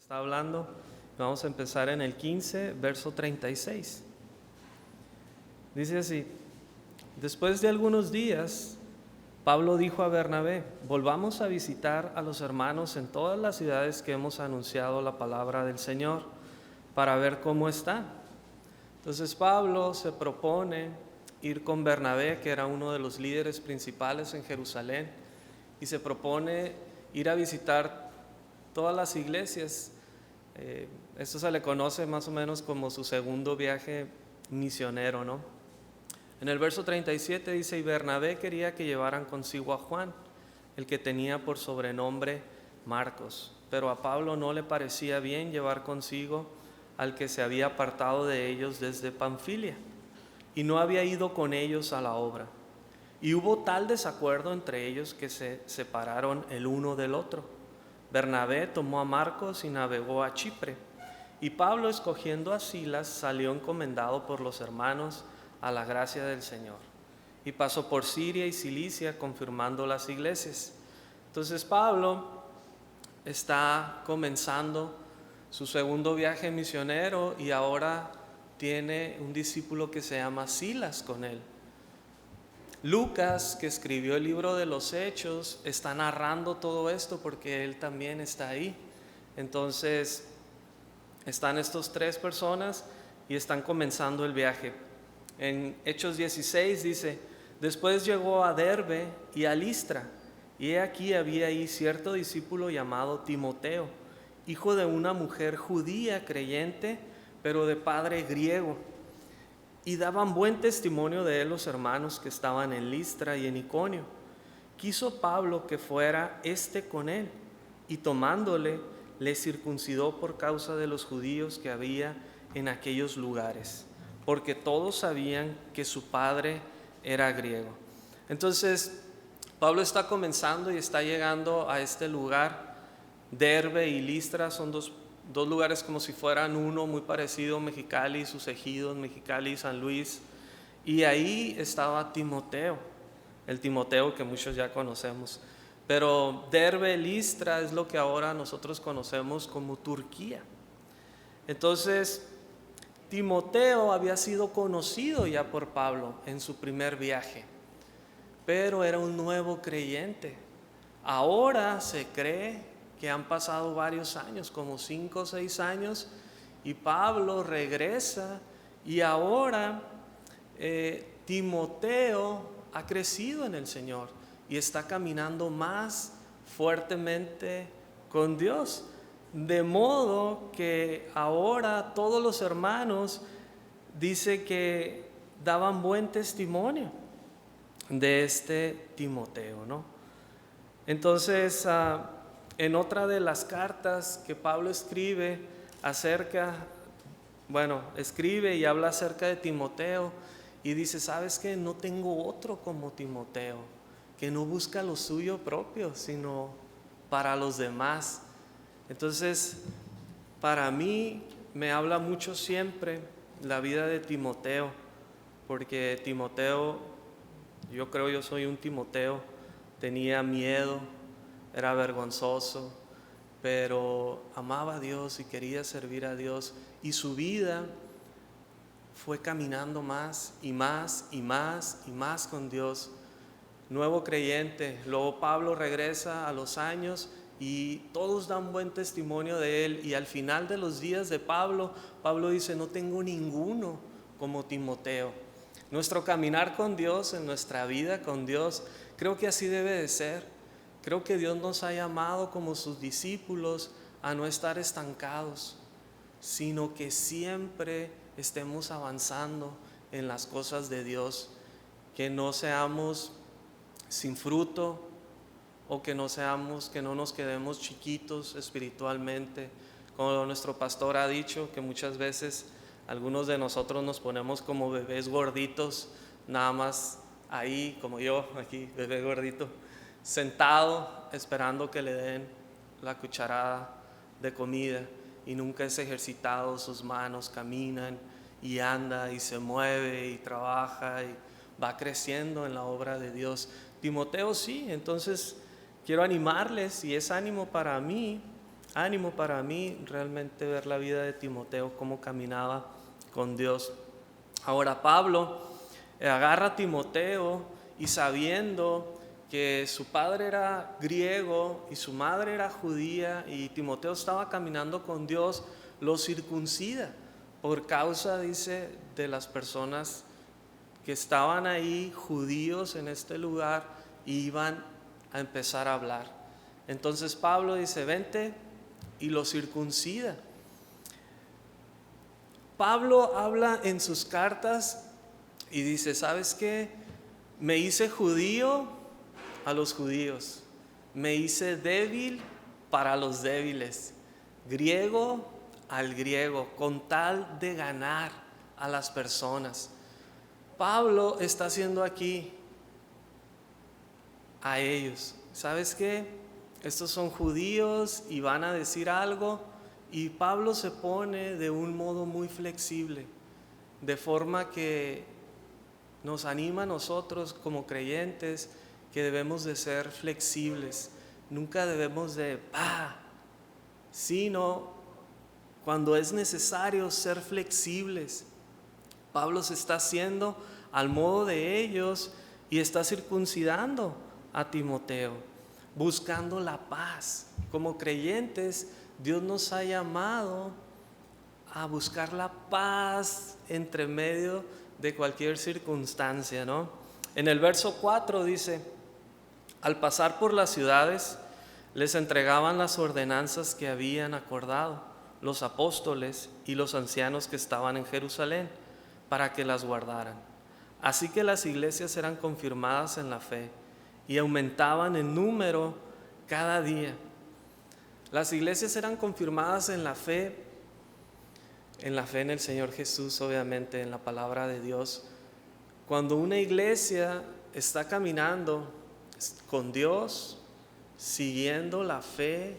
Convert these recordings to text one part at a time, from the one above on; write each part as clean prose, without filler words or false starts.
está hablando. Vamos a empezar en el 15, verso 36. Dice así: después de algunos días, Pablo dijo a Bernabé: volvamos a visitar a los hermanos en todas las ciudades que hemos anunciado la palabra del Señor, para ver cómo están. Entonces Pablo se propone ir con Bernabé, que era uno de los líderes principales en Jerusalén, y se propone ir a visitar todas las iglesias. Esto se le conoce más o menos como su segundo viaje misionero, ¿no? En el verso 37 dice: y Bernabé quería que llevaran consigo a Juan, el que tenía por sobrenombre Marcos, pero a Pablo no le parecía bien llevar consigo al que se había apartado de ellos desde Panfilia y no había ido con ellos a la obra. Y hubo tal desacuerdo entre ellos que se separaron el uno del otro. Bernabé tomó a Marcos y navegó a Chipre, y Pablo, escogiendo a Silas, salió encomendado por los hermanos a la gracia del Señor, y pasó por Siria y Cilicia, confirmando las iglesias. Entonces Pablo está comenzando su segundo viaje misionero y ahora tiene un discípulo que se llama Silas con él. Lucas, que escribió el libro de los Hechos, está narrando todo esto porque él también está ahí. Entonces están estas tres personas y están comenzando el viaje. En Hechos 16 dice: después llegó a Derbe y a Listra, y he aquí había ahí cierto discípulo llamado Timoteo, hijo de una mujer judía creyente, pero de padre griego. Y daban buen testimonio de él los hermanos que estaban en Listra y en Iconio. Quiso Pablo que fuera con él, y tomándole, le circuncidó por causa de los judíos que había en aquellos lugares, porque todos sabían que su padre era griego. Entonces, Pablo está comenzando y está llegando a este lugar. Derbe y Listra son dos lugares como si fueran uno, muy parecido: Mexicali, sus ejidos, Mexicali y San Luis. Y ahí estaba Timoteo, el Timoteo que muchos ya conocemos. Pero Derbe, Listra es lo que ahora nosotros conocemos como Turquía. Entonces, Timoteo había sido conocido ya por Pablo en su primer viaje, pero era un nuevo creyente. Ahora se cree que han pasado varios años, como 5 o 6 años, y Pablo regresa y ahora Timoteo ha crecido en el Señor y está caminando más fuertemente con Dios, de modo que ahora todos los hermanos dice que daban buen testimonio de este Timoteo, ¿no? Entonces, en otra de las cartas que Pablo escribe escribe y habla acerca de Timoteo y dice: ¿sabes qué? No tengo otro como Timoteo, que no busca lo suyo propio, sino para los demás. Entonces, para mí me habla mucho siempre la vida de Timoteo, porque Timoteo, yo soy un Timoteo, tenía miedo, era vergonzoso, pero amaba a Dios y quería servir a Dios, y su vida fue caminando más y más y más y más con Dios. Nuevo creyente. Luego Pablo regresa a los años y todos dan buen testimonio de él, y al final de los días de Pablo dice: no tengo ninguno como Timoteo. Nuestro caminar con Dios, en nuestra vida con Dios, creo que así debe de ser. Creo que Dios nos ha llamado como sus discípulos a no estar estancados, sino que siempre estemos avanzando en las cosas de Dios, que no seamos sin fruto, o que no nos quedemos chiquitos espiritualmente. Como nuestro pastor ha dicho, que muchas veces algunos de nosotros nos ponemos como bebés gorditos, nada más ahí, como yo aquí, bebé gordito, sentado esperando que le den la cucharada de comida, y nunca es ejercitado sus manos, caminan y anda y se mueve y trabaja y va creciendo en la obra de Dios. Timoteo sí. Entonces quiero animarles, y es ánimo para mí, ánimo para mí realmente ver la vida de Timoteo, cómo caminaba con Dios. Ahora Pablo agarra a Timoteo y sabiendo que su padre era griego y su madre era judía y Timoteo estaba caminando con Dios, lo circuncida por causa, dice, de las personas que estaban ahí, judíos en este lugar, y iban a empezar a hablar. Entonces Pablo dice, vente, y lo circuncida. Pablo habla en sus cartas y dice, ¿sabes qué? Me hice judío a los judíos, me hice débil para los débiles, griego al griego, con tal de ganar a las personas. Pablo está haciendo aquí a ellos, ¿sabes qué? Estos son judíos y van a decir algo, y Pablo se pone de un modo muy flexible, de forma que nos anima a nosotros como creyentes que debemos de ser flexibles, nunca debemos de sino cuando es necesario ser flexibles. Pablo se está haciendo al modo de ellos y está circuncidando a Timoteo, buscando la paz. Como creyentes, Dios nos ha llamado a buscar la paz entre medio de cualquier circunstancia, ¿no? En el verso 4 dice, al pasar por las ciudades, les entregaban las ordenanzas que habían acordado los apóstoles y los ancianos que estaban en Jerusalén, para que las guardaran. Así que las iglesias eran confirmadas en la fe y aumentaban en número cada día. Las iglesias eran confirmadas en la fe en el Señor Jesús, obviamente, en la palabra de Dios. Cuando una iglesia está caminando con Dios, siguiendo la fe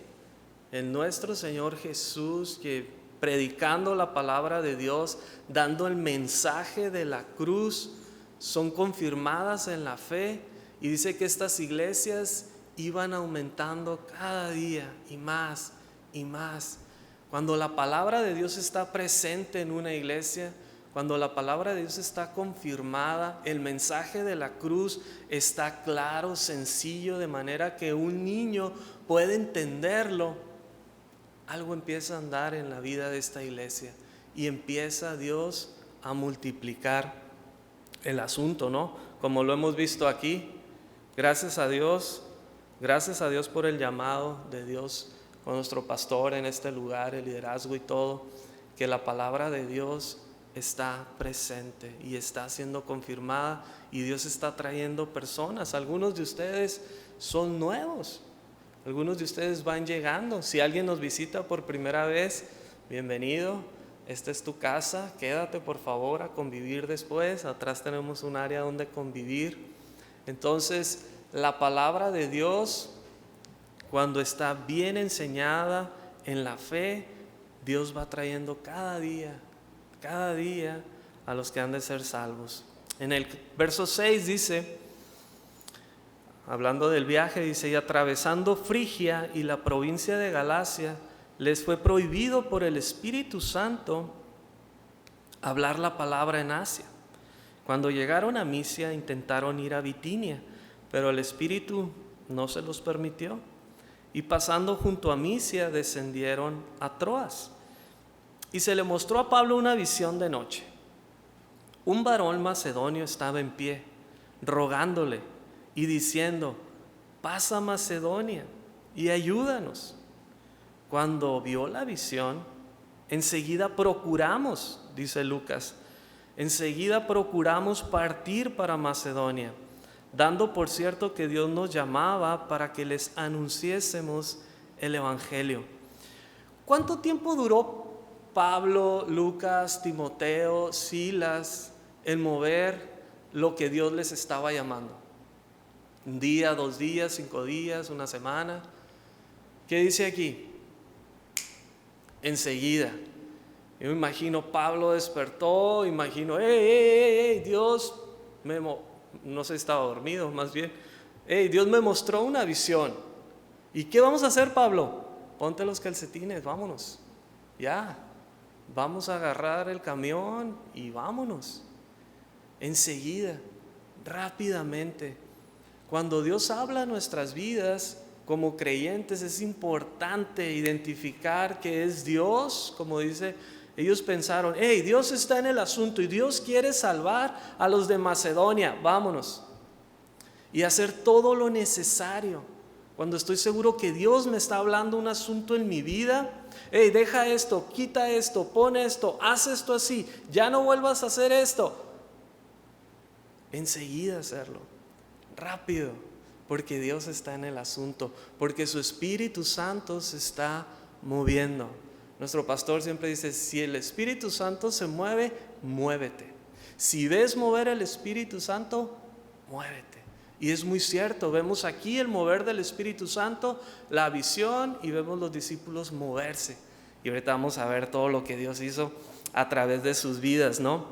en nuestro Señor Jesús, que predicando la palabra de Dios, dando el mensaje de la cruz, son confirmadas en la fe, y dice que estas iglesias iban aumentando cada día y más y más. Cuando la palabra de Dios está presente en una iglesia, cuando la palabra de Dios está confirmada, el mensaje de la cruz está claro, sencillo, de manera que un niño puede entenderlo, algo empieza a andar en la vida de esta iglesia y empieza Dios a multiplicar el asunto, ¿no? Como lo hemos visto aquí, gracias a Dios por el llamado de Dios con nuestro pastor en este lugar, el liderazgo y todo, que la palabra de Dios está presente y está siendo confirmada, y Dios está trayendo personas. Algunos de ustedes son nuevos, algunos de ustedes van llegando. Si alguien nos visita por primera vez, bienvenido, esta es tu casa, quédate por favor a convivir después. Atrás tenemos un área donde convivir. Entonces, la palabra de Dios, cuando está bien enseñada en la fe, Dios va trayendo cada día a los que han de ser salvos. En el verso 6 dice, hablando del viaje, dice, y atravesando Frigia y la provincia de Galacia, les fue prohibido por el Espíritu Santo hablar la palabra en Asia. Cuando llegaron a Misia, intentaron ir a Bitinia, pero el Espíritu no se los permitió. Y pasando junto a Misia, descendieron a Troas. Y se le mostró a Pablo una visión de noche. Un varón macedonio estaba en pie, rogándole y diciendo, pasa a Macedonia y ayúdanos. Cuando vio la visión, enseguida procuramos, dice Lucas, enseguida procuramos partir para Macedonia, dando por cierto que Dios nos llamaba para que les anunciésemos el Evangelio. ¿Cuánto tiempo duró Pablo, Lucas, Timoteo, Silas en mover lo que Dios les estaba llamando? ¿Un día, 2 días, 5 días, una semana? ¿Qué dice aquí? Enseguida. Yo me imagino Pablo despertó, imagino, Dios no sé si estaba dormido, más bien, Dios me mostró una visión. ¿Y qué vamos a hacer, Pablo? ponte los calcetines, vámonos, ya, vamos a agarrar el camión y vámonos. Enseguida, rápidamente. Cuando Dios habla en nuestras vidas como creyentes, es importante identificar que es Dios. Como dice, ellos pensaron, hey, Dios está en el asunto y Dios quiere salvar a los de Macedonia, vámonos. Y hacer todo lo necesario. Cuando estoy seguro que Dios me está hablando un asunto en mi vida, hey, deja esto, quita esto, pon esto, haz esto así, ya no vuelvas a hacer esto. Enseguida hacerlo, rápido, porque Dios está en el asunto, porque su Espíritu Santo se está moviendo. Nuestro pastor siempre dice, si el Espíritu Santo se mueve, muévete. Si ves mover el Espíritu Santo, muévete. Y es muy cierto, vemos aquí el mover del Espíritu Santo, la visión, y vemos los discípulos moverse. Y ahorita vamos a ver todo lo que Dios hizo a través de sus vidas, ¿no?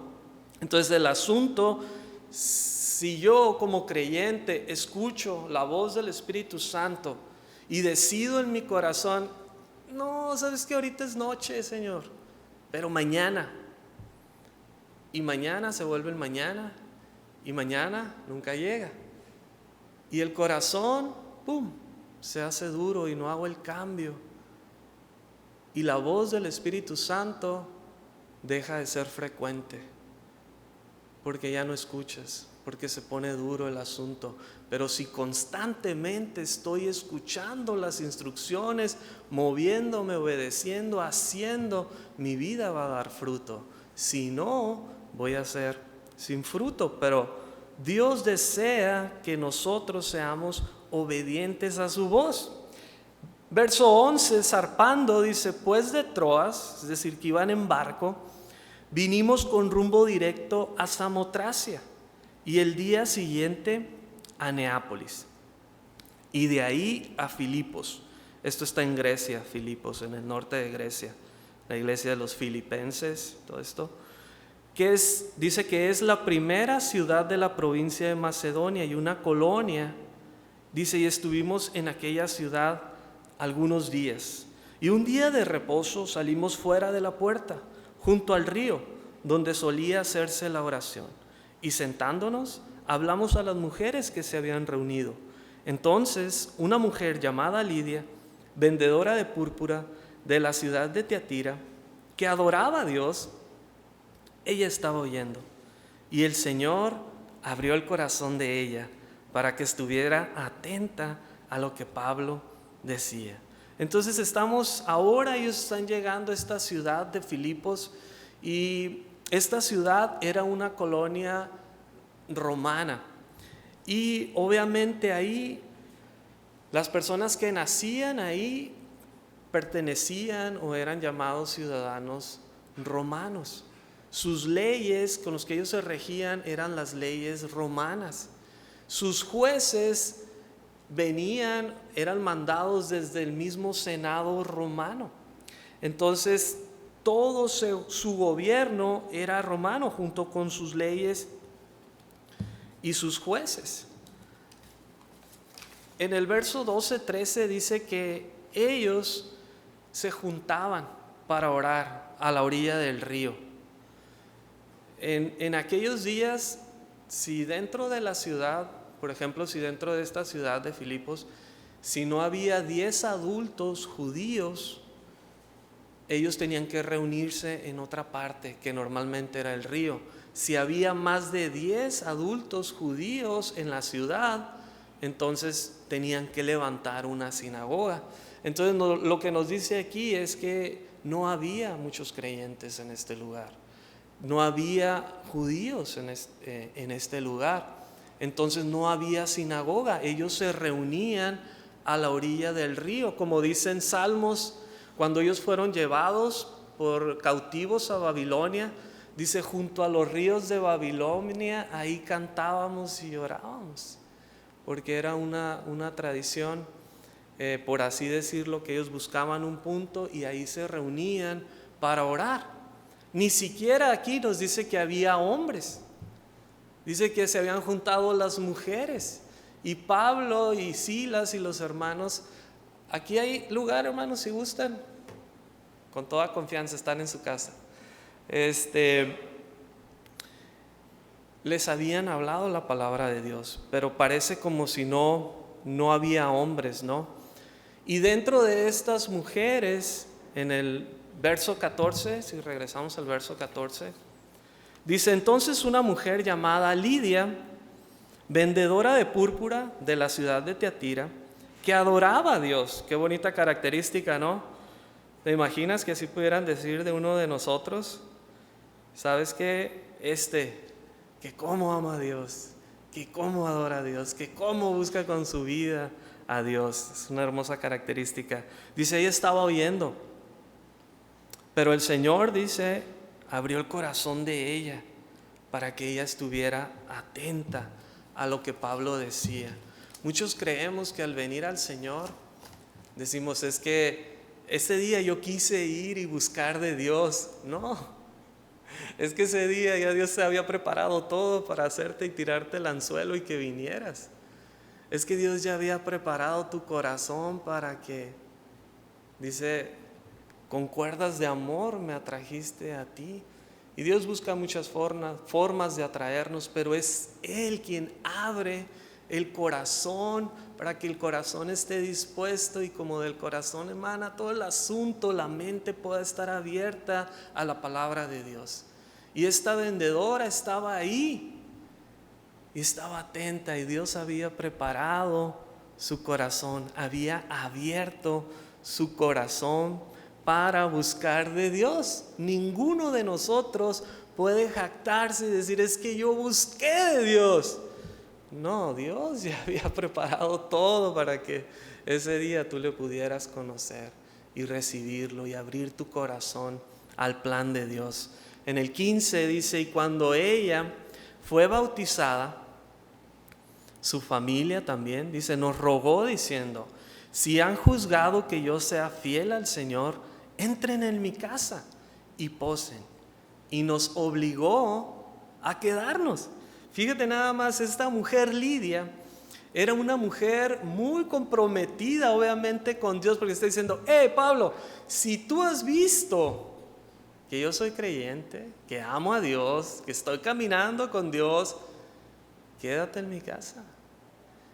Entonces el asunto, si yo como creyente escucho la voz del Espíritu Santo y decido en mi corazón, no, sabes que ahorita es noche, Señor, pero mañana, y mañana se vuelve el mañana, y mañana nunca llega, y el corazón, ¡pum!, se hace duro y no hago el cambio, y la voz del Espíritu Santo deja de ser frecuente, porque ya no escuchas, porque se pone duro el asunto. Pero si constantemente estoy escuchando las instrucciones, moviéndome, obedeciendo, haciendo, mi vida va a dar fruto. Si no, voy a ser sin fruto. Pero Dios desea que nosotros seamos obedientes a su voz. Verso 11, zarpando, dice, pues de Troas, es decir, que iban en barco, vinimos con rumbo directo a Samotracia y el día siguiente a Neápolis y de ahí a Filipos. Esto está en Grecia, Filipos, en el norte de Grecia, la iglesia de los filipenses, todo esto, dice que es la primera ciudad de la provincia de Macedonia y una colonia. Dice, y estuvimos en aquella ciudad algunos días. Y un día de reposo salimos fuera de la puerta, junto al río, donde solía hacerse la oración. Y sentándonos, hablamos a las mujeres que se habían reunido. Entonces, una mujer llamada Lidia, vendedora de púrpura de la ciudad de Tiatira, que adoraba a Dios, ella estaba oyendo. Y el Señor abrió el corazón de ella para que estuviera atenta a lo que Pablo decía. Entonces ellos están llegando a esta ciudad de Filipos, y esta ciudad era una colonia romana, y obviamente ahí las personas que nacían ahí pertenecían o eran llamados ciudadanos romanos. Sus leyes con las que ellos se regían eran las leyes romanas. Sus jueces eran mandados desde el mismo Senado romano. Entonces todo su gobierno era romano, junto con sus leyes y sus jueces. En el verso 12-13 dice que ellos se juntaban para orar a la orilla del río. En aquellos días, si dentro de la ciudad, por ejemplo, si dentro de esta ciudad de Filipos, si no había 10 adultos judíos, ellos tenían que reunirse en otra parte, que normalmente era el río. Si había más de 10 adultos judíos en la ciudad, entonces tenían que levantar una sinagoga. Entonces lo que nos dice aquí es que no había muchos creyentes en este lugar. No había judíos en este lugar. Entonces no había sinagoga. Ellos se reunían a la orilla del río, como dicen Salmos, cuando ellos fueron llevados por cautivos a Babilonia. Dice, junto a los ríos de Babilonia, ahí cantábamos y orábamos, porque era una tradición, por así decirlo, que ellos buscaban un punto y ahí se reunían para orar. Ni siquiera aquí nos dice que había hombres, dice que se habían juntado las mujeres, y Pablo y Silas y los hermanos Aquí hay lugar, hermanos, si gustan. Con toda confianza están en su casa. Les habían hablado la palabra de Dios, pero parece como si no había hombres, ¿no? Y dentro de estas mujeres, en el verso 14, si regresamos al verso 14, dice: entonces una mujer llamada Lidia, vendedora de púrpura de la ciudad de Teatira, que adoraba a Dios. Qué bonita característica, ¿no? ¿Te imaginas que así pudieran decir de uno de nosotros? ¿Sabes qué? Que cómo ama a Dios, que cómo adora a Dios, que cómo busca con su vida a Dios. Es una hermosa característica. Dice, ella estaba oyendo, pero el Señor, dice, abrió el corazón de ella para que ella estuviera atenta a lo que Pablo decía. Muchos creemos que al venir al Señor, decimos, es que ese día yo quise ir y buscar de Dios. No, es que ese día ya Dios se había preparado todo para hacerte y tirarte el anzuelo y que vinieras. Es que Dios ya había preparado tu corazón para que, dice, con cuerdas de amor me atrajiste a ti. Y Dios busca muchas formas de atraernos, pero es Él quien abre el corazón para que el corazón esté dispuesto, y como del corazón emana todo el asunto, la mente pueda estar abierta a la palabra de Dios. Y esta vendedora estaba ahí y estaba atenta, y Dios había preparado su corazón, había abierto su corazón para buscar de Dios. Ninguno de nosotros puede jactarse y decir, es que yo busqué de Dios. No, Dios ya había preparado todo para que ese día tú le pudieras conocer y recibirlo y abrir tu corazón al plan de Dios. En el 15 dice, y cuando ella fue bautizada, su familia también, dice, nos rogó diciendo, si han juzgado que yo sea fiel al Señor, entren en mi casa y posen. Y nos obligó a quedarnos. Fíjate nada más, esta mujer Lidia era una mujer muy comprometida obviamente con Dios, porque está diciendo, Pablo, si tú has visto que yo soy creyente, que amo a Dios, que estoy caminando con Dios, quédate en mi casa.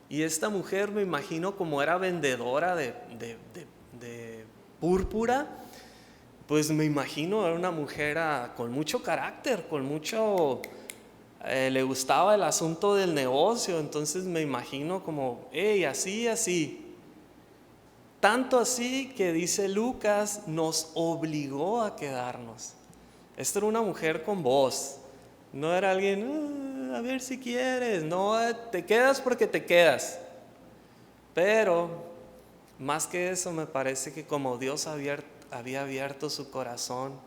Y esta mujer, me imagino, como era vendedora de púrpura, pues me imagino era una mujer con mucho carácter, con mucho, le gustaba el asunto del negocio. Entonces me imagino como, así. Tanto así que dice Lucas, nos obligó a quedarnos. Esta era una mujer con voz, no era alguien, a ver si quieres, no, te quedas porque te quedas. Pero más que eso, me parece que como Dios había abierto su corazón,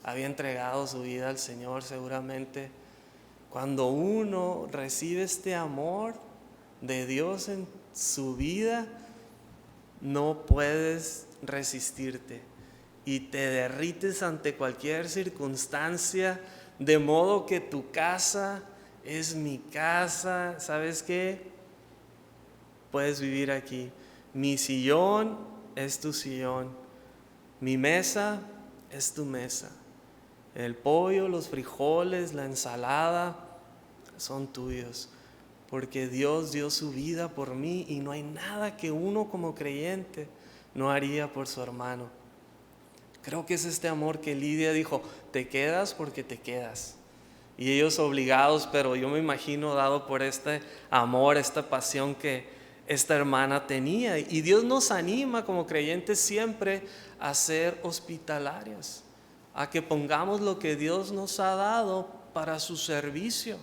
había entregado su vida al Señor, seguramente cuando uno recibe este amor de Dios en su vida, no puedes resistirte y te derrites ante cualquier circunstancia, de modo que tu casa es mi casa. ¿Sabes qué? Puedes vivir aquí. Mi sillón es tu sillón, mi mesa es tu mesa. El pollo, los frijoles, la ensalada son tuyos, porque Dios dio su vida por mí, y no hay nada que uno como creyente no haría por su hermano. Creo que es este amor que Lidia dijo, te quedas porque te quedas. Y ellos obligados, pero yo me imagino dado por este amor, esta pasión que esta hermana tenía. Y Dios nos anima como creyentes siempre a ser hospitalarios, a que pongamos lo que Dios nos ha dado para su servicio,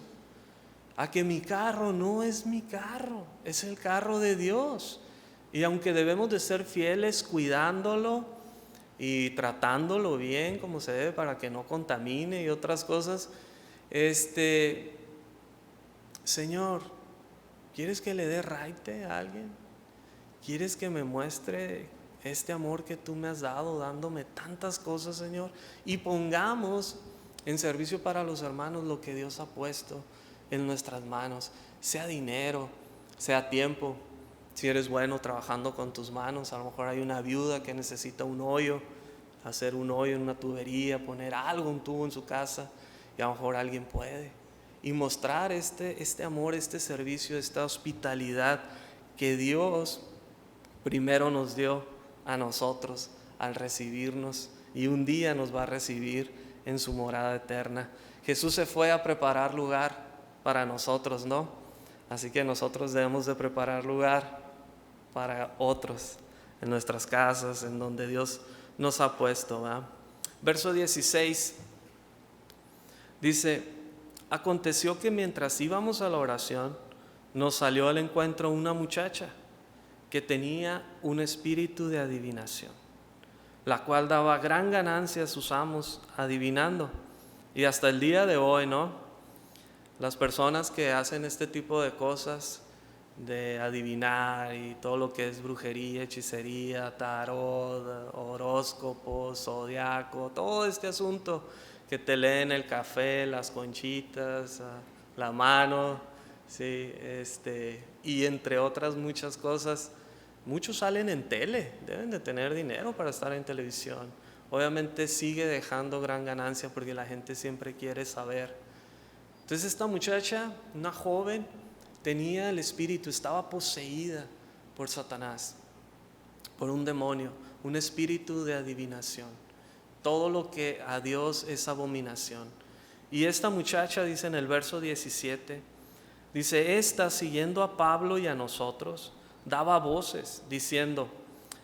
a que mi carro no es mi carro, es el carro de Dios. Y aunque debemos de ser fieles cuidándolo y tratándolo bien como se debe para que no contamine y otras cosas, Señor, ¿quieres que le dé raite a alguien? ¿Quieres que me muestre este amor que tú me has dado, dándome tantas cosas, Señor? Y pongamos en servicio para los hermanos lo que Dios ha puesto en nuestras manos, sea dinero, sea tiempo, Si eres bueno trabajando con tus manos, a lo mejor hay una viuda que necesita un hoyo, hacer un hoyo en una tubería, poner algo, un tubo en su casa, y a lo mejor alguien puede. Y mostrar este amor, este servicio, esta hospitalidad que Dios primero nos dio a nosotros al recibirnos, y un día nos va a recibir en su morada eterna. Jesús se fue a preparar lugar para nosotros, ¿no? Así que nosotros debemos de preparar lugar para otros en nuestras casas, en donde Dios nos ha puesto, ¿verdad? Verso 16 dice: aconteció que mientras íbamos a la oración, nos salió al encuentro una muchacha que tenía un espíritu de adivinación, la cual daba gran ganancia a sus amos adivinando. Y hasta el día de hoy, ¿no? Las personas que hacen este tipo de cosas, de adivinar y todo lo que es brujería, hechicería, tarot, horóscopos, zodiaco, todo este asunto que te leen el café, las conchitas, la mano, sí, y entre otras muchas cosas. Muchos salen en tele, deben de tener dinero para estar en televisión. Obviamente sigue dejando gran ganancia porque la gente siempre quiere saber. Entonces esta muchacha, una joven, tenía el espíritu, estaba poseída por Satanás, por un demonio, un espíritu de adivinación. Todo lo que a Dios es abominación. Y esta muchacha, dice en el verso 17, dice: esta, siguiendo a Pablo y a nosotros, daba voces diciendo: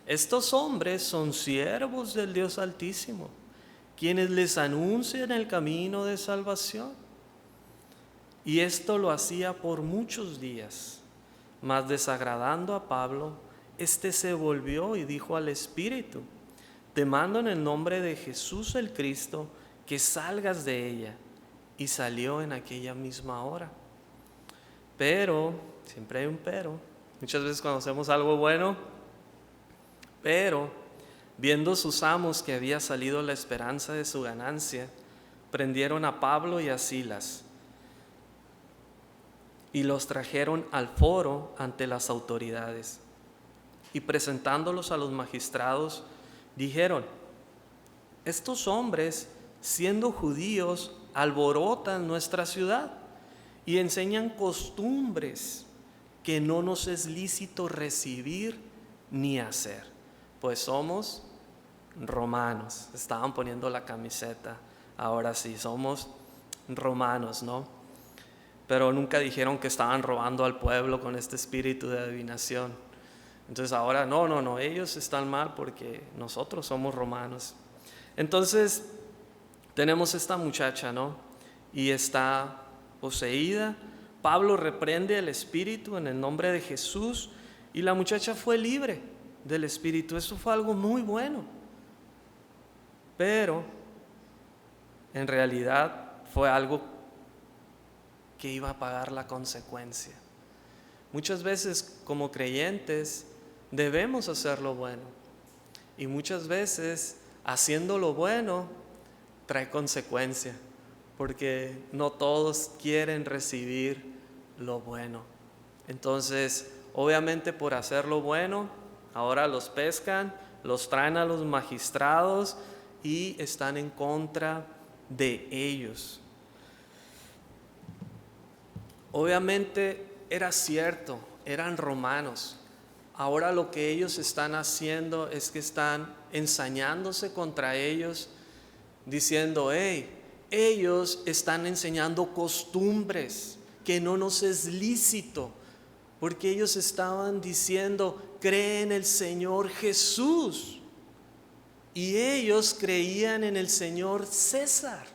estos hombres son siervos del Dios Altísimo, quienes les anuncian el camino de salvación. Y esto lo hacía por muchos días. Mas desagradando a Pablo, éste se volvió y dijo al espíritu: te mando en el nombre de Jesús el Cristo que salgas de ella. Y salió en aquella misma hora. Pero, siempre hay un pero, muchas veces cuando hacemos algo bueno, pero viendo sus amos que había salido la esperanza de su ganancia, prendieron a Pablo y a Silas y los trajeron al foro ante las autoridades. Y presentándolos a los magistrados, dijeron: estos hombres, siendo judíos, alborotan nuestra ciudad y enseñan costumbres que no nos es lícito recibir ni hacer, pues somos romanos. Estaban poniendo la camiseta, ahora sí, somos romanos, ¿no? Pero nunca dijeron que estaban robando al pueblo con este espíritu de adivinación. Entonces ahora no, ellos están mal porque nosotros somos romanos. Entonces tenemos esta muchacha, ¿no? Y está poseída. Pablo reprende al espíritu en el nombre de Jesús y la muchacha fue libre del espíritu. Eso fue algo muy bueno. Pero en realidad fue algo que iba a pagar la consecuencia. Muchas veces como creyentes debemos hacer lo bueno, y muchas veces haciendo lo bueno trae consecuencia, porque no todos quieren recibir lo bueno. Entonces, obviamente por hacer lo bueno, ahora los pescan, los traen a los magistrados y están en contra de ellos. Obviamente era cierto, eran romanos. Ahora lo que ellos están haciendo es que están ensañándose contra ellos, diciendo: ellos están enseñando costumbres que no nos es lícito, porque ellos estaban diciendo: cree en el Señor Jesús. Y ellos creían en el Señor César.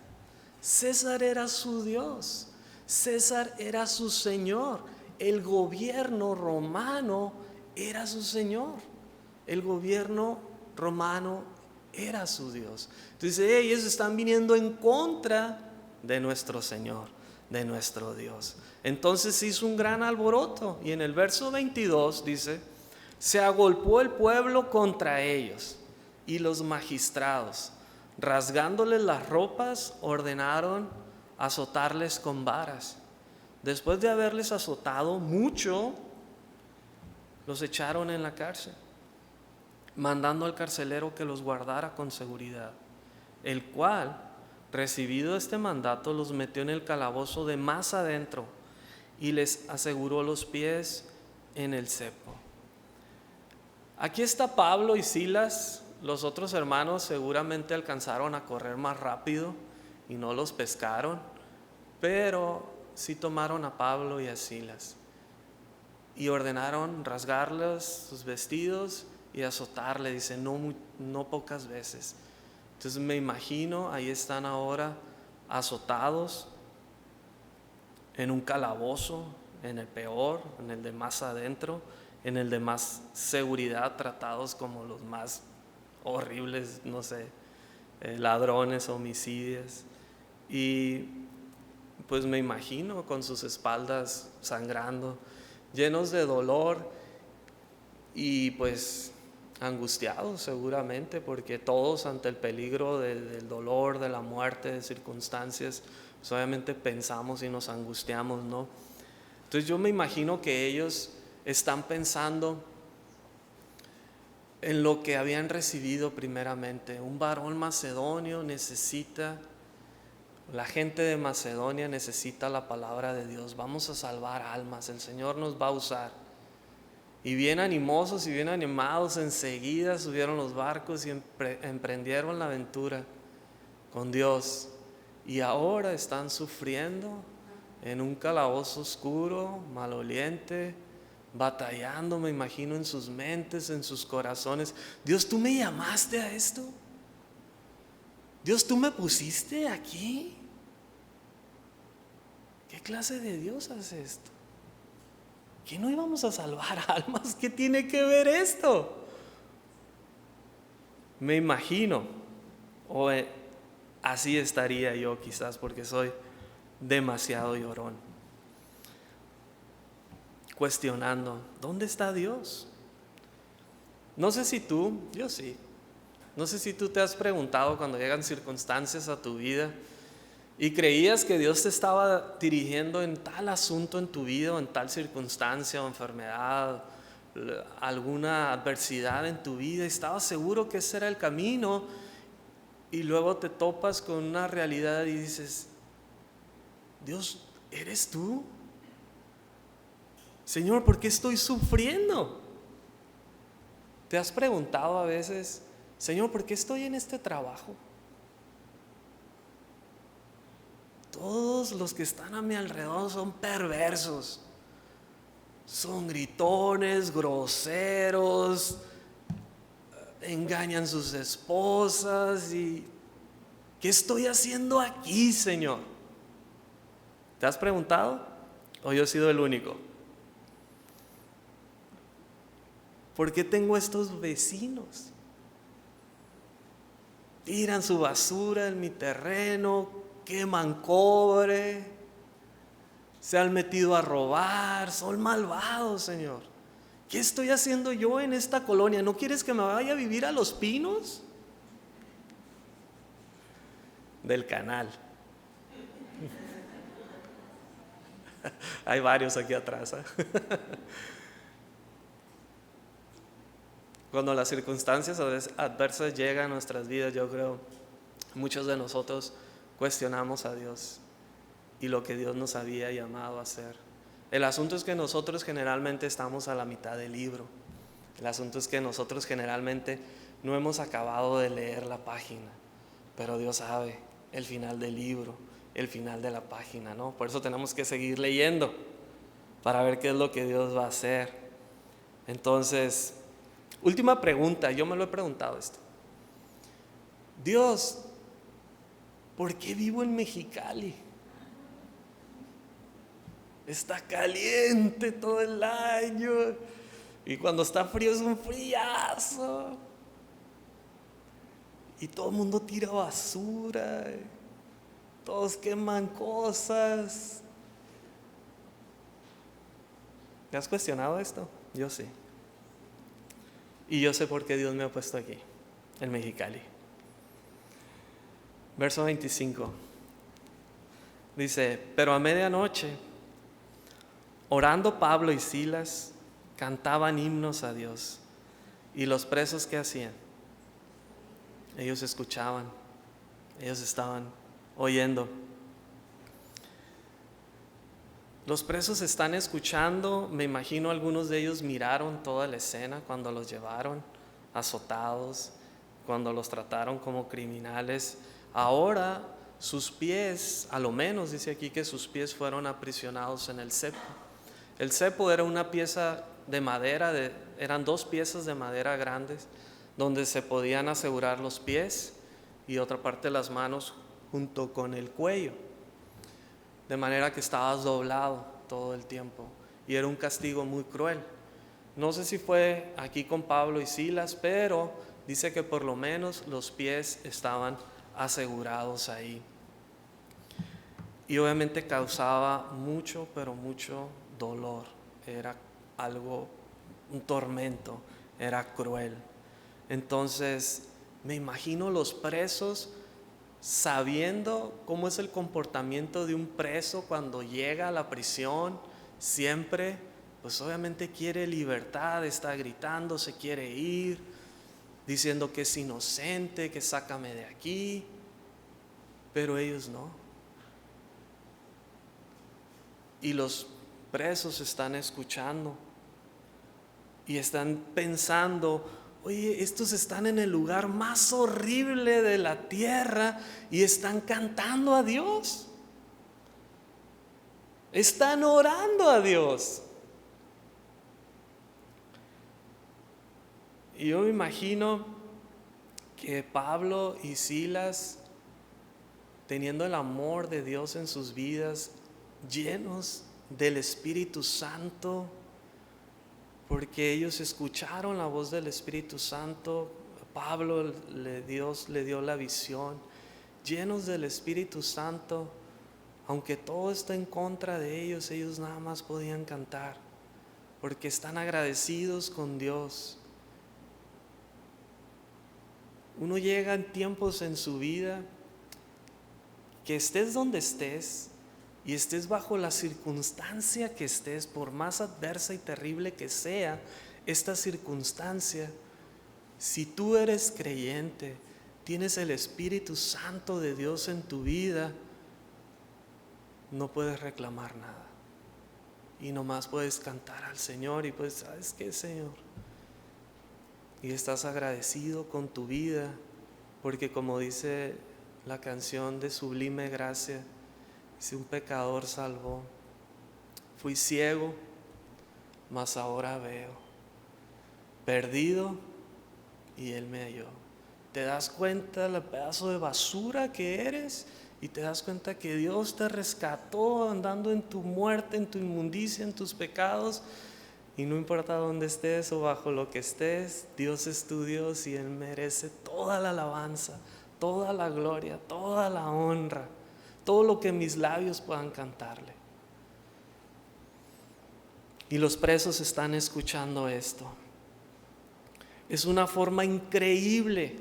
César era su Dios. César era su Señor. El gobierno romano era su Señor. El gobierno romano era su Dios. Entonces ellos están viniendo en contra de nuestro Señor, de nuestro Dios. Entonces hizo un gran alboroto. Y en el verso 22 dice: se agolpó el pueblo contra ellos, y los magistrados, rasgándoles las ropas, ordenaron azotarles con varas. Después de haberles azotado mucho, los echaron en la cárcel, mandando al carcelero que los guardara con seguridad, el cual, recibido este mandato, los metió en el calabozo de más adentro y les aseguró los pies en el cepo. Aquí está Pablo y Silas. Los otros hermanos seguramente alcanzaron a correr más rápido y no los pescaron, pero sí tomaron a Pablo y a Silas y ordenaron rasgarles sus vestidos y azotarle, dice, no pocas veces. Entonces me imagino, ahí están ahora azotados en un calabozo, en el peor, en el de más adentro, en el de más seguridad, tratados como los más horribles, no sé, ladrones, homicidios. Y pues me imagino con sus espaldas sangrando, llenos de dolor y pues angustiados seguramente, porque todos ante el peligro del dolor, de la muerte, de circunstancias, pues obviamente pensamos y nos angustiamos, ¿no? Entonces yo me imagino que ellos están pensando en lo que habían recibido primeramente. Un varón macedonio necesita, la gente de Macedonia necesita la palabra de Dios. Vamos a salvar almas, el Señor nos va a usar. Y bien animosos y bien animados, enseguida subieron los barcos y emprendieron la aventura con Dios. Y ahora están sufriendo en un calabozo oscuro, maloliente, batallando, me imagino, en sus mentes, en sus corazones. Dios, ¿tú me llamaste a esto? Dios, ¿tú me pusiste aquí? ¿Qué clase de Dios hace esto? ¿Que no íbamos a salvar almas? ¿Qué tiene que ver esto? Me imagino, o así estaría yo quizás, porque soy demasiado llorón, cuestionando, ¿dónde está Dios? No sé si tú, yo sí, no sé si tú te has preguntado cuando llegan circunstancias a tu vida y creías que Dios te estaba dirigiendo en tal asunto en tu vida o en tal circunstancia o enfermedad, alguna adversidad en tu vida, y estabas seguro que ese era el camino, y luego te topas con una realidad y dices, Dios, ¿eres tú? Señor, ¿por qué estoy sufriendo? ¿Te has preguntado a veces, Señor, ¿por qué estoy en este trabajo? Todos los que están a mi alrededor son perversos, son gritones, groseros, engañan sus esposas. ¿Y qué estoy haciendo aquí, Señor? ¿Te has preguntado? ¿O yo he sido el único? ¿Por qué tengo estos vecinos? Tiran su basura en mi terreno, queman cobre, se han metido a robar, son malvados, Señor. ¿Qué estoy haciendo yo en esta colonia? ¿No quieres que me vaya a vivir a Los Pinos? Del Canal. Hay varios aquí atrás, ¿eh? Cuando las circunstancias adversas llegan a nuestras vidas, yo creo, muchos de nosotros cuestionamos a Dios y lo que Dios nos había llamado a hacer. El asunto es que nosotros generalmente estamos a la mitad del libro. El asunto es que nosotros generalmente no hemos acabado de leer la página, pero Dios sabe el final del libro, el final de la página, ¿no? Por eso tenemos que seguir leyendo para ver qué es lo que Dios va a hacer. Entonces, última pregunta, yo me lo he preguntado esto. Dios, ¿por qué vivo en Mexicali? Está caliente todo el año y cuando está frío es un friazo y todo el mundo tira basura, todos queman cosas. ¿Te has cuestionado esto? Yo sí. Y yo sé por qué Dios me ha puesto aquí, en Mexicali. Verso 25. Dice, pero a medianoche, orando Pablo y Silas, cantaban himnos a Dios. ¿Y los presos qué hacían? Ellos escuchaban, ellos estaban oyendo. Los presos están escuchando, me imagino algunos de ellos miraron toda la escena cuando los llevaron azotados, cuando los trataron como criminales. Ahora sus pies, a lo menos dice aquí que sus pies fueron aprisionados en el cepo. El cepo era una pieza de madera, eran 2 piezas de madera grandes donde se podían asegurar los pies y otra parte las manos junto con el cuello, de manera que estabas doblado todo el tiempo, y era un castigo muy cruel. No sé si fue aquí con Pablo y Silas, pero dice que por lo menos los pies estaban asegurados ahí. Y obviamente causaba mucho, pero mucho dolor. Era algo, un tormento, era cruel. Entonces, me imagino los presos sabiendo cómo es el comportamiento de un preso cuando llega a la prisión. Siempre, pues obviamente quiere libertad, está gritando, se quiere ir, diciendo que es inocente, que sácame de aquí. Pero ellos no. Y los presos están escuchando y están pensando: oye, estos están en el lugar más horrible de la tierra y están cantando a Dios. Están orando a Dios. Y yo me imagino que Pablo y Silas, teniendo el amor de Dios en sus vidas, llenos del Espíritu Santo, porque ellos escucharon la voz del Espíritu Santo. Pablo, Dios le dio la visión. Llenos del Espíritu Santo, aunque todo está en contra de ellos, ellos nada más podían cantar, porque están agradecidos con Dios. Uno llega en tiempos en su vida que estés donde estés y estés bajo la circunstancia que estés, por más adversa y terrible que sea esta circunstancia, si tú eres creyente, tienes el Espíritu Santo de Dios en tu vida, no puedes reclamar nada y nomás puedes cantar al Señor. Y pues, ¿sabes qué, Señor? Y estás agradecido con tu vida, porque como dice la canción de Sublime Gracia, si un pecador salvó, fui ciego, mas ahora veo, perdido y Él me halló. Te das cuenta del pedazo de basura que eres y te das cuenta que Dios te rescató andando en tu muerte, en tu inmundicia, en tus pecados. Y no importa dónde estés o bajo lo que estés, Dios es tu Dios y Él merece toda la alabanza, toda la gloria, toda la honra, todo lo que mis labios puedan cantarle. Y los presos están escuchando esto. Es una forma increíble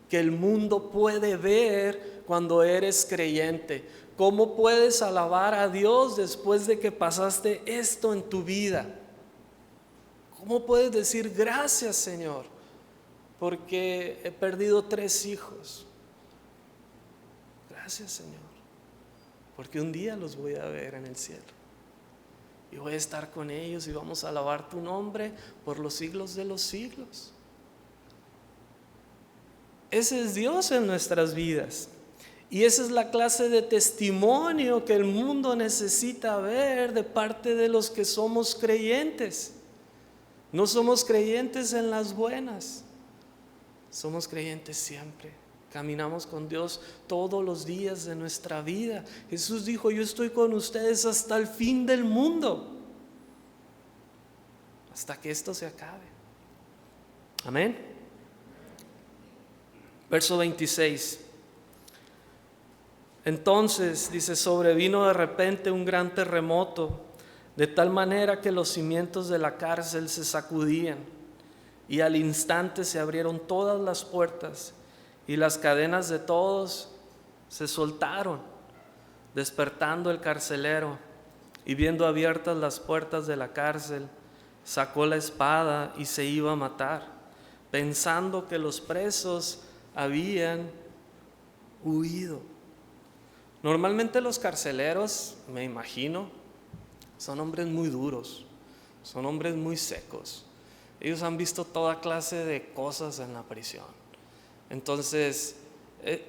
que el mundo puede ver cuando eres creyente. ¿Cómo puedes alabar a Dios después de que pasaste esto en tu vida? ¿Cómo puedes decir gracias, Señor, porque he perdido 3 hijos? Gracias, Señor, porque un día los voy a ver en el cielo y voy a estar con ellos y vamos a alabar tu nombre por los siglos de los siglos. Ese es Dios en nuestras vidas. Y esa es la clase de testimonio que el mundo necesita ver de parte de los que somos creyentes. No somos creyentes en las buenas, somos creyentes siempre. Caminamos con Dios todos los días de nuestra vida. Jesús dijo: yo estoy con ustedes hasta el fin del mundo, hasta que esto se acabe. Amén. Verso 26. Entonces, dice, sobrevino de repente un gran terremoto, de tal manera que los cimientos de la cárcel se sacudían, y al instante se abrieron todas las puertas, y las cadenas de todos se soltaron. Despertando el carcelero y viendo abiertas las puertas de la cárcel, sacó la espada y se iba a matar, pensando que los presos habían huido. Normalmente los carceleros, me imagino, son hombres muy duros, son hombres muy secos. Ellos han visto toda clase de cosas en la prisión. Entonces,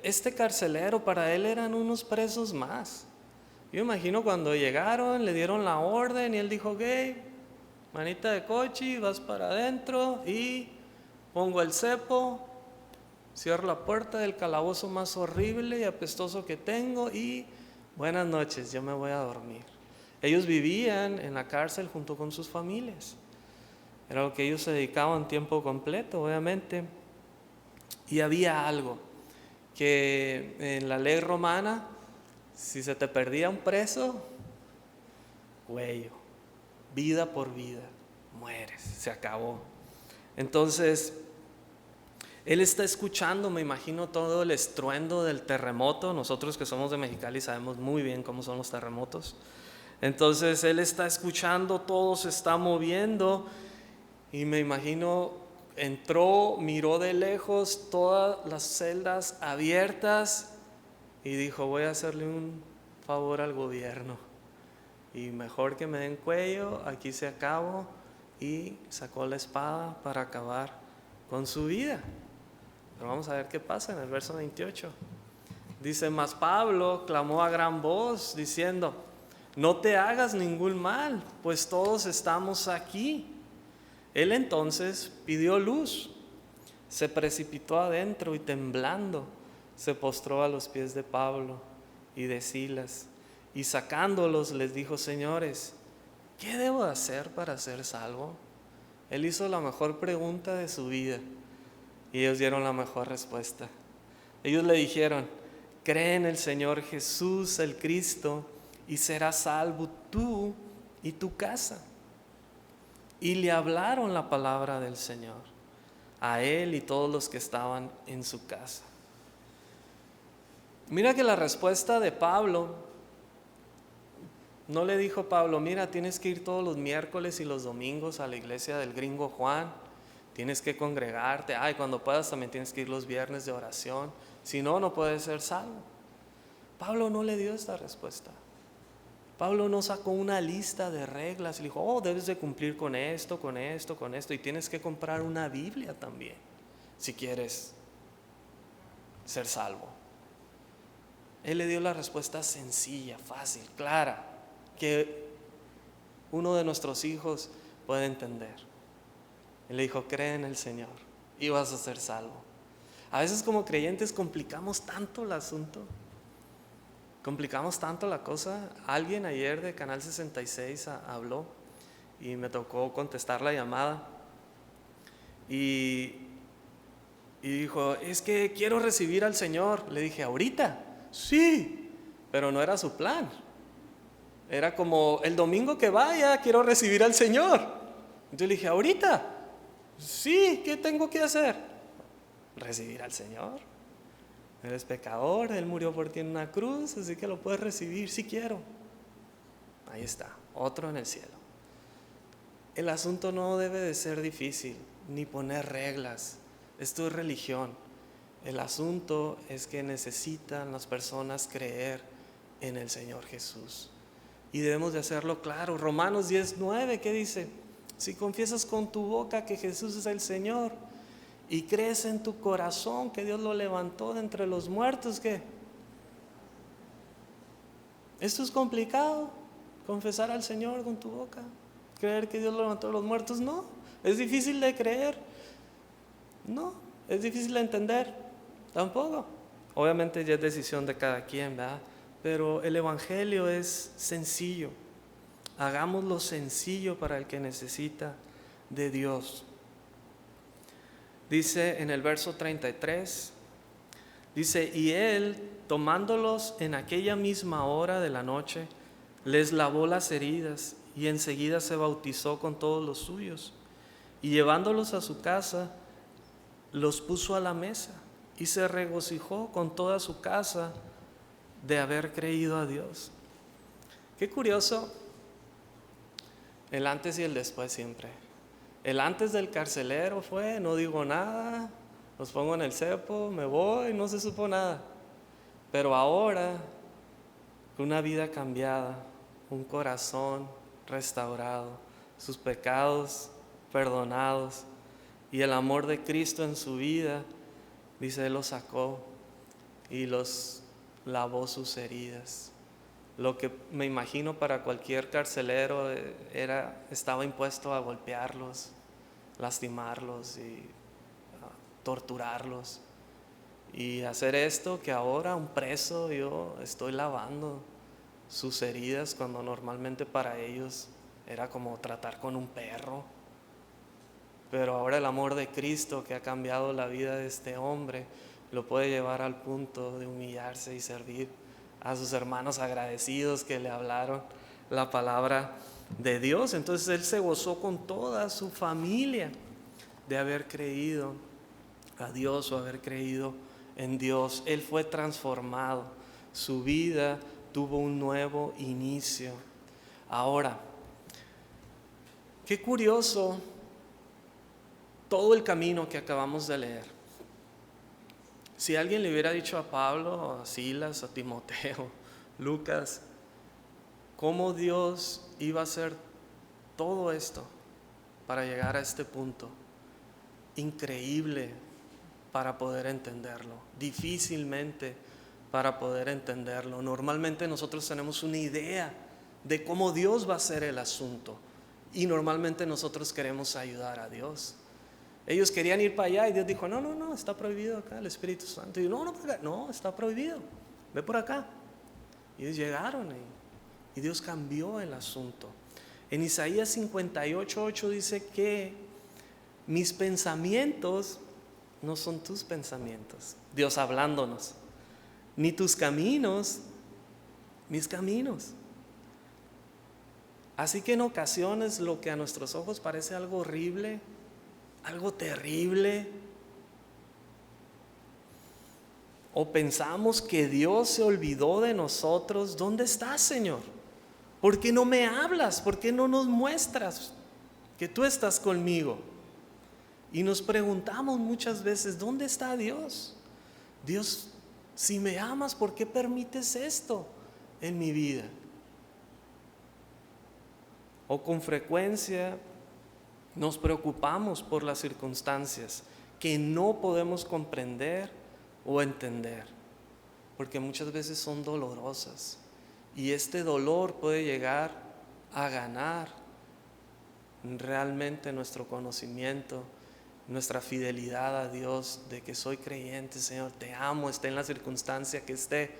este carcelero para él eran unos presos más. Yo imagino cuando llegaron, le dieron la orden y él dijo: ok, manita de cochi, vas para adentro y pongo el cepo, cierro la puerta del calabozo más horrible y apestoso que tengo y buenas noches, yo me voy a dormir. Ellos vivían en la cárcel junto con sus familias. Era lo que ellos se dedicaban tiempo completo, obviamente. Y había algo que en la ley romana, si se te perdía un preso, cuello, vida por vida, mueres, se acabó. Entonces, él está escuchando, me imagino, todo el estruendo del terremoto. Nosotros que somos de Mexicali sabemos muy bien cómo son los terremotos. Entonces, él está escuchando, todo se está moviendo y me imagino, entró, miró de lejos todas las celdas abiertas y dijo: voy a hacerle un favor al gobierno y mejor que me den cuello, aquí se acabó, y sacó la espada para acabar con su vida. Pero vamos a ver qué pasa en el verso 28. Dice: mas Pablo clamó a gran voz diciendo: no te hagas ningún mal, pues todos estamos aquí. Él entonces pidió luz, se precipitó adentro y temblando se postró a los pies de Pablo y de Silas, y sacándolos les dijo: señores, ¿qué debo hacer para ser salvo? Él hizo la mejor pregunta de su vida y ellos dieron la mejor respuesta. Ellos le dijeron: cree en el Señor Jesús el Cristo y serás salvo tú y tu casa. Y le hablaron la palabra del Señor a él y todos los que estaban en su casa. Mira que la respuesta de Pablo, no le dijo Pablo: mira, tienes que ir todos los miércoles y los domingos a la iglesia del gringo Juan, tienes que congregarte, cuando puedas también tienes que ir los viernes de oración, si no, no puedes ser salvo. Pablo no le dio esta respuesta. Pablo no sacó una lista de reglas y le dijo: debes de cumplir con esto, con esto, con esto, y tienes que comprar una Biblia también si quieres ser salvo. Él le dio la respuesta sencilla, fácil, clara, que uno de nuestros hijos puede entender. Él le dijo: cree en el Señor y vas a ser salvo. A veces como creyentes complicamos tanto el asunto, complicamos tanto la cosa. Alguien ayer de Canal 66 habló y me tocó contestar la llamada y dijo: es que quiero recibir al Señor. Le dije: ¿ahorita? Sí, pero no era su plan. Era como: el domingo que vaya quiero recibir al Señor. Entonces le dije: ¿ahorita? Sí, ¿qué tengo que hacer? Recibir al Señor. Eres pecador, Él murió por ti en una cruz, así que lo puedes recibir si quiero. Ahí está, otro en el cielo. El asunto no debe de ser difícil, ni poner reglas. Esto es religión. El asunto es que necesitan las personas creer en el Señor Jesús. Y debemos de hacerlo claro. Romanos 10:9, ¿qué dice? Si confiesas con tu boca que Jesús es el Señor y crees en tu corazón que Dios lo levantó de entre los muertos, ¿qué? ¿Esto es complicado? ¿Confesar al Señor con tu boca? ¿Creer que Dios lo levantó de los muertos? No. ¿Es difícil de creer? No. ¿Es difícil de entender? Tampoco. Obviamente ya es decisión de cada quien, ¿verdad? Pero el Evangelio es sencillo. Hagámoslo sencillo para el que necesita de Dios. Dice en el verso 33, dice: y él, tomándolos en aquella misma hora de la noche, les lavó las heridas y enseguida se bautizó con todos los suyos. Y llevándolos a su casa, los puso a la mesa y se regocijó con toda su casa de haber creído a Dios. Qué curioso, el antes y el después siempre. El antes del carcelero fue, no digo nada, los pongo en el cepo, me voy, no se supo nada. Pero ahora, una vida cambiada, un corazón restaurado, sus pecados perdonados y el amor de Cristo en su vida, dice, Él los sacó y los lavó sus heridas. Lo que me imagino para cualquier carcelero estaba impuesto a golpearlos, lastimarlos y torturarlos. Y hacer esto que ahora un preso yo estoy lavando sus heridas cuando normalmente para ellos era como tratar con un perro. Pero ahora el amor de Cristo que ha cambiado la vida de este hombre lo puede llevar al punto de humillarse y servir a sus hermanos agradecidos que le hablaron la palabra de Dios. Entonces él se gozó con toda su familia de haber creído a Dios o haber creído en Dios. Él fue transformado, su vida tuvo un nuevo inicio. Ahora, qué curioso todo el camino que acabamos de leer. Si alguien le hubiera dicho a Pablo, a Silas, a Timoteo, Lucas, cómo Dios iba a hacer todo esto para llegar a este punto, increíble para poder entenderlo, difícilmente para poder entenderlo. Normalmente nosotros tenemos una idea de cómo Dios va a hacer el asunto y normalmente nosotros queremos ayudar a Dios. Ellos querían ir para allá y Dios dijo, no, está prohibido acá el Espíritu Santo. Y yo, no, está prohibido, ve por acá. Y ellos llegaron y Dios cambió el asunto. En Isaías 58:8 dice que mis pensamientos no son tus pensamientos, Dios hablándonos, ni tus caminos, mis caminos. Así que en ocasiones lo que a nuestros ojos parece algo horrible, algo terrible, o pensamos que Dios se olvidó de nosotros. ¿Dónde estás, Señor? ¿Por qué no me hablas? ¿Por qué no nos muestras que tú estás conmigo? Y nos preguntamos muchas veces, ¿dónde está Dios? Dios, si me amas, ¿por qué permites esto en mi vida? O con frecuencia nos preocupamos por las circunstancias que no podemos comprender o entender, porque muchas veces son dolorosas y este dolor puede llegar a ganar realmente nuestro conocimiento, nuestra fidelidad a Dios, de que soy creyente, Señor, te amo, esté en la circunstancia que esté.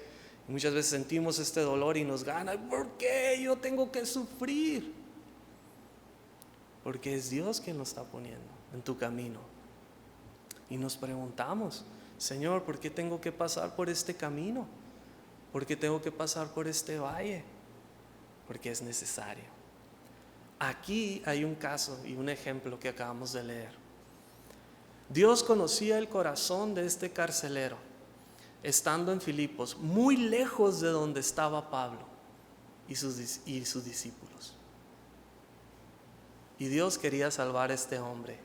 Y muchas veces sentimos este dolor y nos gana. ¿Por qué yo tengo que sufrir? Porque es Dios quien lo está poniendo en tu camino. Y nos preguntamos, Señor, ¿por qué tengo que pasar por este camino? ¿Por qué tengo que pasar por este valle? Porque es necesario. Aquí hay un caso y un ejemplo que acabamos de leer. Dios conocía el corazón de este carcelero, estando en Filipos, muy lejos de donde estaba Pablo y sus discípulos. Y Dios quería salvar a este hombre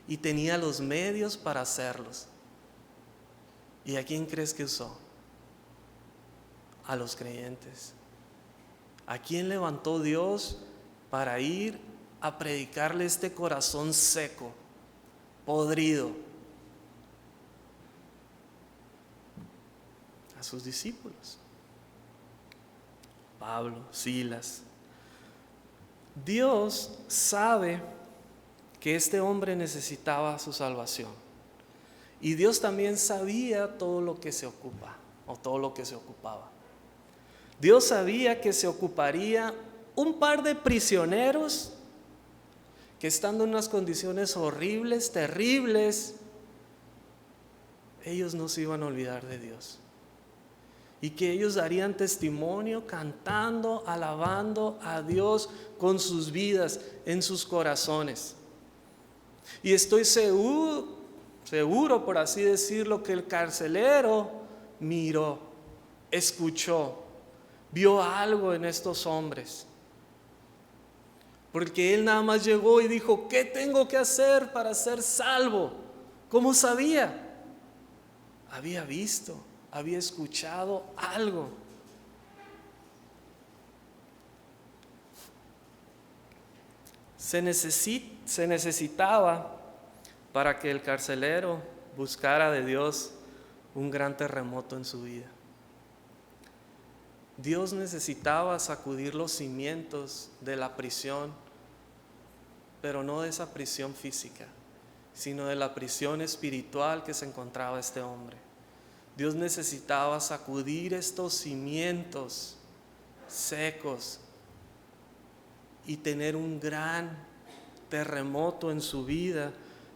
y tenía los medios para hacerlos. ¿Y a quién crees que usó? A los creyentes. ¿A quién levantó Dios para ir a predicarle este corazón seco, podrido? A sus discípulos. Pablo, Silas. Dios sabe que este hombre necesitaba su salvación. Y Dios también sabía todo lo que se ocupa, o todo lo que se ocupaba. Dios sabía que se ocuparía un par de prisioneros que, estando en unas condiciones horribles, terribles, ellos no se iban a olvidar de Dios. Y que ellos darían testimonio cantando, alabando a Dios con sus vidas, en sus corazones. Y estoy seguro, por así decirlo, que el carcelero miró, escuchó, vio algo en estos hombres. Porque él nada más llegó y dijo, ¿qué tengo que hacer para ser salvo? ¿Cómo sabía? Había visto, había escuchado algo. Se necesitaba para que el carcelero buscara de Dios un gran terremoto en su vida. Dios necesitaba sacudir los cimientos de la prisión, pero no de esa prisión física, sino de la prisión espiritual que se encontraba este hombre. Dios necesitaba sacudir estos cimientos secos y tener un gran terremoto en su vida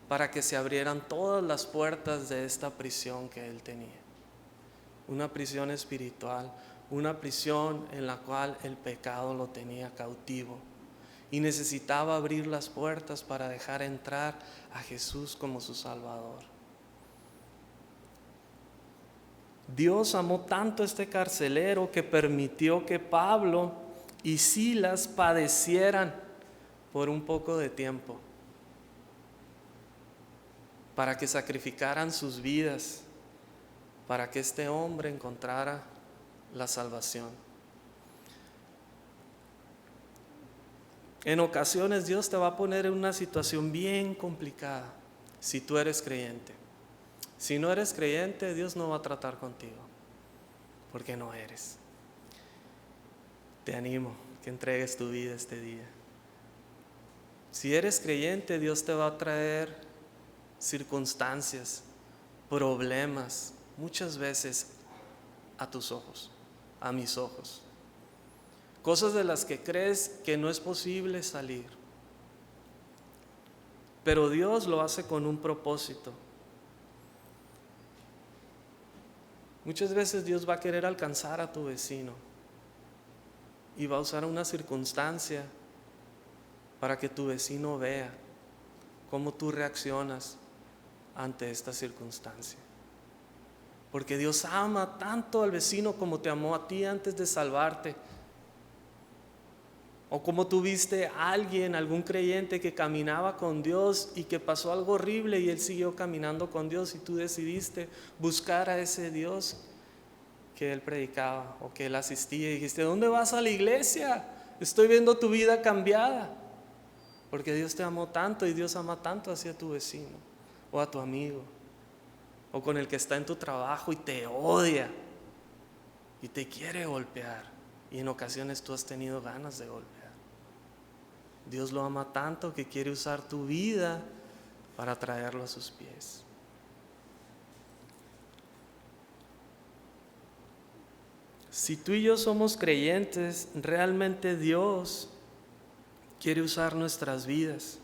para que se abrieran todas las puertas de esta prisión que él tenía. Una prisión espiritual, una prisión en la cual el pecado lo tenía cautivo y necesitaba abrir las puertas para dejar entrar a Jesús como su Salvador. Dios amó tanto a este carcelero que permitió que Pablo y Silas padecieran por un poco de tiempo, para que sacrificaran sus vidas, para que este hombre encontrara la salvación. En ocasiones Dios te va a poner en una situación bien complicada si tú eres creyente. Si no eres creyente, Dios no va a tratar contigo, porque no eres. Te animo que entregues tu vida este día. Si eres creyente, Dios te va a traer circunstancias, problemas, muchas veces a tus ojos, a mis ojos. Cosas de las que crees que no es posible salir. Pero Dios lo hace con un propósito. Muchas veces Dios va a querer alcanzar a tu vecino y va a usar una circunstancia para que tu vecino vea cómo tú reaccionas ante esta circunstancia. Porque Dios ama tanto al vecino como te amó a ti antes de salvarte. O como tú viste a alguien, algún creyente que caminaba con Dios y que pasó algo horrible y él siguió caminando con Dios y tú decidiste buscar a ese Dios que él predicaba o que él asistía y dijiste, ¿dónde vas a la iglesia? Estoy viendo tu vida cambiada. Porque Dios te amó tanto y Dios ama tanto hacia tu vecino o a tu amigo o con el que está en tu trabajo y te odia y te quiere golpear y en ocasiones tú has tenido ganas de golpear. Dios lo ama tanto que quiere usar tu vida para traerlo a sus pies. Si tú y yo somos creyentes, realmente Dios quiere usar nuestras vidas.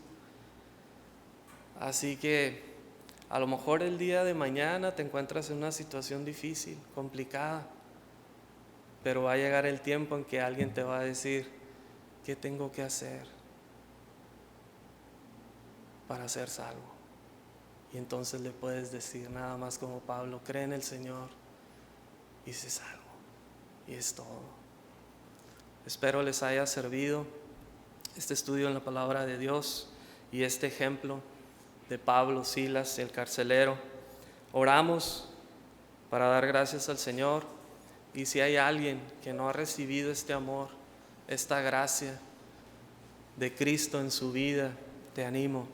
Así que a lo mejor el día de mañana te encuentras en una situación difícil, complicada, pero va a llegar el tiempo en que alguien te va a decir, ¿qué tengo que hacer para ser salvo? Y entonces le puedes decir nada más como Pablo, cree en el Señor y sé salvo. Y es todo. Espero les haya servido este estudio en la palabra de Dios y este ejemplo de Pablo, Silas, el carcelero. Oramos para dar gracias al Señor y si hay alguien que no ha recibido este amor, esta gracia de Cristo en su vida, te animo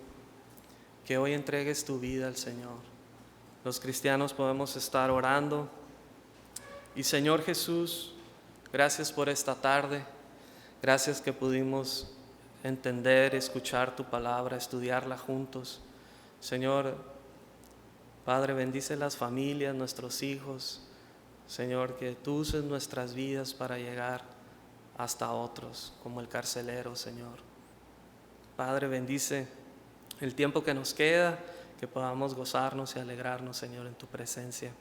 que hoy entregues tu vida al Señor. Los cristianos podemos estar orando y Señor Jesús, gracias por esta tarde, gracias que pudimos entender, escuchar tu palabra, estudiarla juntos. Señor, Padre, bendice las familias, nuestros hijos. Señor, que tú uses nuestras vidas para llegar hasta otros, como el carcelero, Señor. Padre, bendice el tiempo que nos queda, que podamos gozarnos y alegrarnos, Señor, en tu presencia.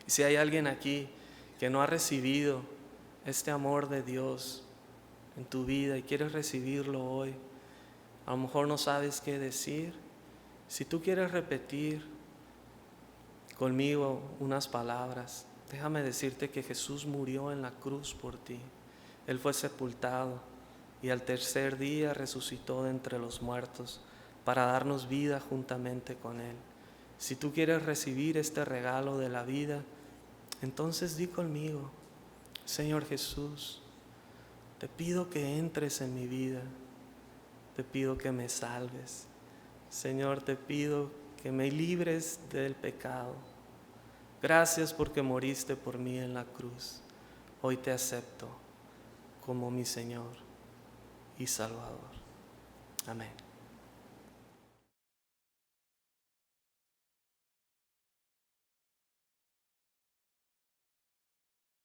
Y si hay alguien aquí que no ha recibido este amor de Dios en tu vida y quieres recibirlo hoy, a lo mejor no sabes qué decir. Si tú quieres repetir conmigo unas palabras, déjame decirte que Jesús murió en la cruz por ti. Él fue sepultado y al tercer día resucitó de entre los muertos para darnos vida juntamente con Él. Si tú quieres recibir este regalo de la vida, entonces di conmigo: Señor Jesús, te pido que entres en mi vida, te pido que me salves. Señor, te pido que me libres del pecado. Gracias porque moriste por mí en la cruz. Hoy te acepto como mi Señor y Salvador. Amén.